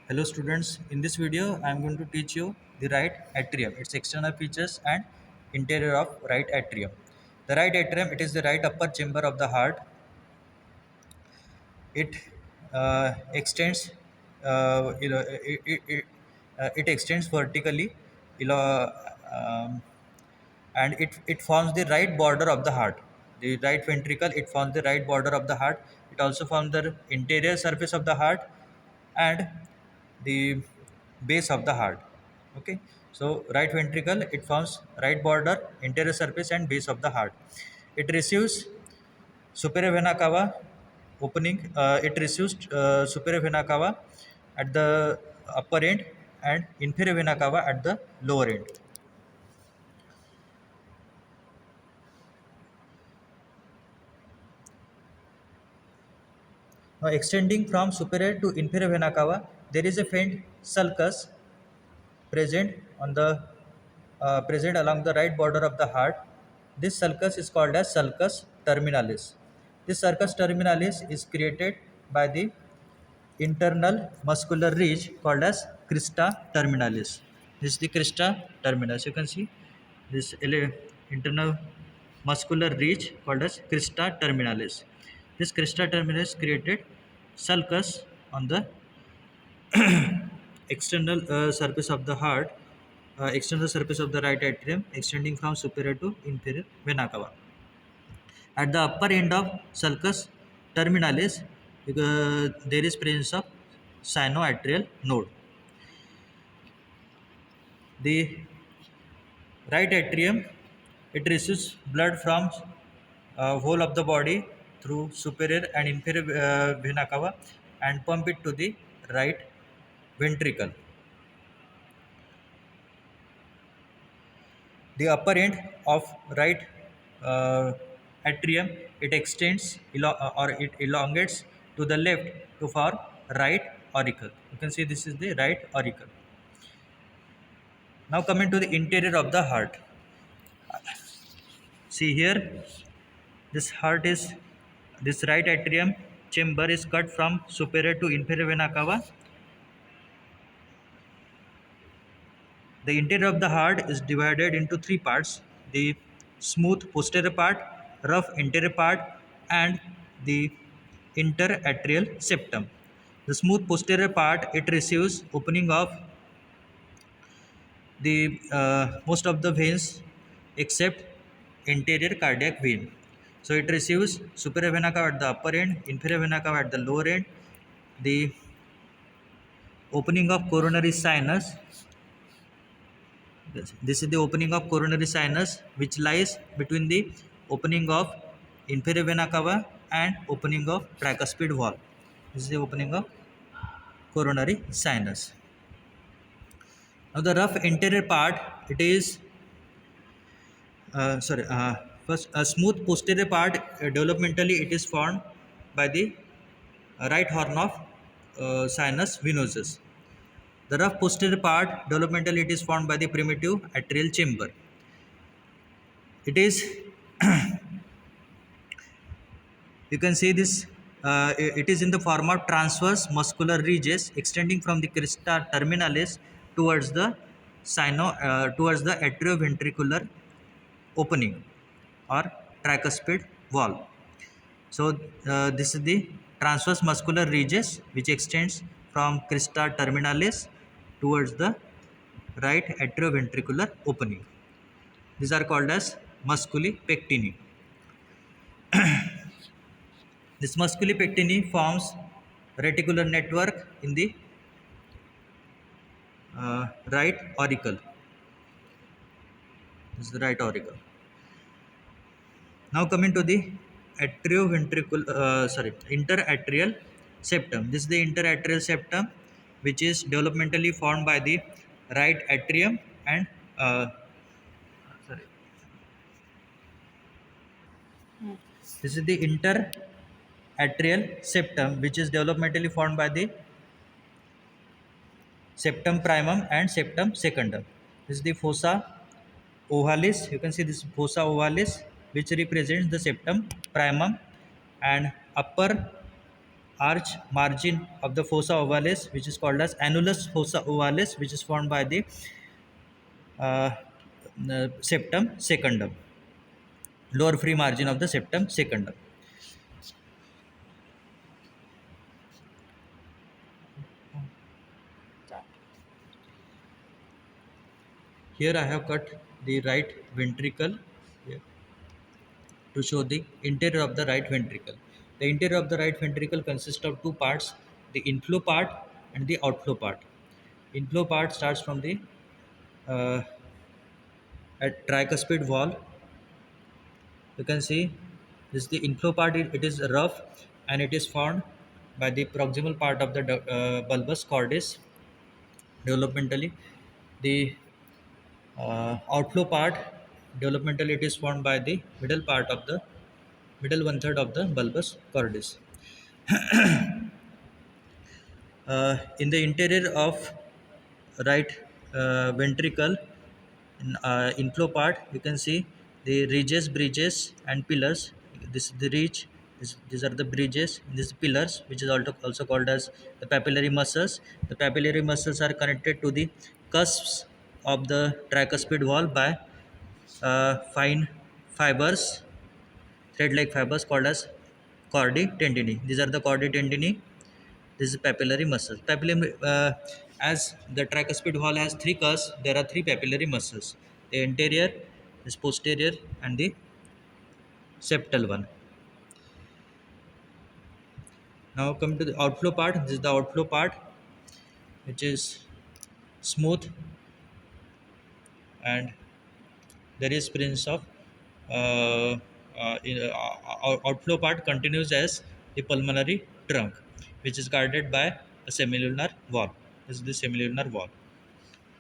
Hello students, in this video I am going to teach you the right atrium, its external features and interior of right atrium. The right atrium, it is the right upper chamber of the heart. It extends, it extends vertically, you know, um, and it forms the right border of the heart. The right ventricle, it forms the right border of the heart. It also forms the interior surface of the heart and the base of the heart. Okay, so right ventricle, it forms right border, interior surface and base of the heart. It receives superior vena cava opening. It receives superior vena cava at the upper end and inferior vena cava at the lower end. Now, extending from superior to inferior vena cava, there is a faint sulcus present on the present along the right border of the heart. This sulcus is called as sulcus terminalis. This sulcus terminalis is created by the internal muscular ridge called as crista terminalis. This is the crista terminalis. You can see this internal muscular ridge called as crista terminalis. This crista terminalis created sulcus on the external surface of the heart, external surface of the right atrium, extending from superior to inferior vena cava. At the upper end of sulcus terminalis, there is presence of sinoatrial node. The right atrium, it receives blood from whole of the body through superior and inferior vena cava and pump it to the right ventricle. The upper end of right uh, atrium, it extends or it elongates to the left to form right auricle. You can see this is the right auricle. Now coming to the interior of the heart. See here, this heart is this right atrium chamber is cut from superior to inferior vena cava. The interior of the heart is divided into three parts: the smooth posterior part, rough interior part, and the interatrial septum. The smooth posterior part, it receives opening of the most of the veins except anterior cardiac vein. So it receives superior vena cava at the upper end, inferior vena cava at the lower end, the opening of coronary sinus. This is the opening of coronary sinus, which lies between the opening of inferior vena cava and opening of tricuspid valve. This is the opening of coronary sinus. Now the rough anterior part, it is first a smooth posterior part. Developmentally, it is formed by the right horn of sinus venosus. The rough posterior part, developmentally, it is formed by the primitive atrial chamber. It is you can see this. It is in the form of transverse muscular ridges extending from the crista terminalis towards the towards the atrioventricular opening or tricuspid valve. So this is the transverse muscular ridges which extends from crista terminalis towards the right atrioventricular opening. These are called as musculi pectini. This musculi pectini forms reticular network in the right auricle. This is the right auricle. Now coming to the interatrial septum. This is the interatrial septum, which is developmentally formed by the right atrium and sorry. This is the interatrial septum, which is developmentally formed by the septum primum and septum secundum. This is the fossa ovalis. You can see this fossa ovalis, which represents the septum primum and upper arch margin of the fossa ovalis, which is called as annulus fossa ovalis, which is formed by the uh, septum secundum, lower free margin of the septum secundum. Here I have cut the right ventricle here to show the interior of the right ventricle. The interior of the right ventricle consists of two parts, the inflow part and the outflow part. Inflow part starts from the uh, at tricuspid wall. You can see this is the inflow part, it is rough and it is formed by the proximal part of the bulbus cordis developmentally. The outflow part developmentally it is formed by the middle part of the middle one third of the bulbus cordis. In the interior of right ventricle, in inflow part, you can see the ridges, bridges, and pillars. This is the ridge. These are the bridges. These pillars, which is also called as the papillary muscles. The papillary muscles are connected to the cusps of the tricuspid wall by fine fibers, thread-like fibers called as chordae tendineae. These are the chordae tendineae. This is papillary muscle. Papillary, as the tricuspid wall has three cusps, there are three papillary muscles. The anterior, is posterior, and the septal one. Now come to the outflow part. This is the outflow part, which is smooth, and there is presence of outflow part continues as the pulmonary trunk, which is guarded by a semilunar wall. This is the semilunar wall.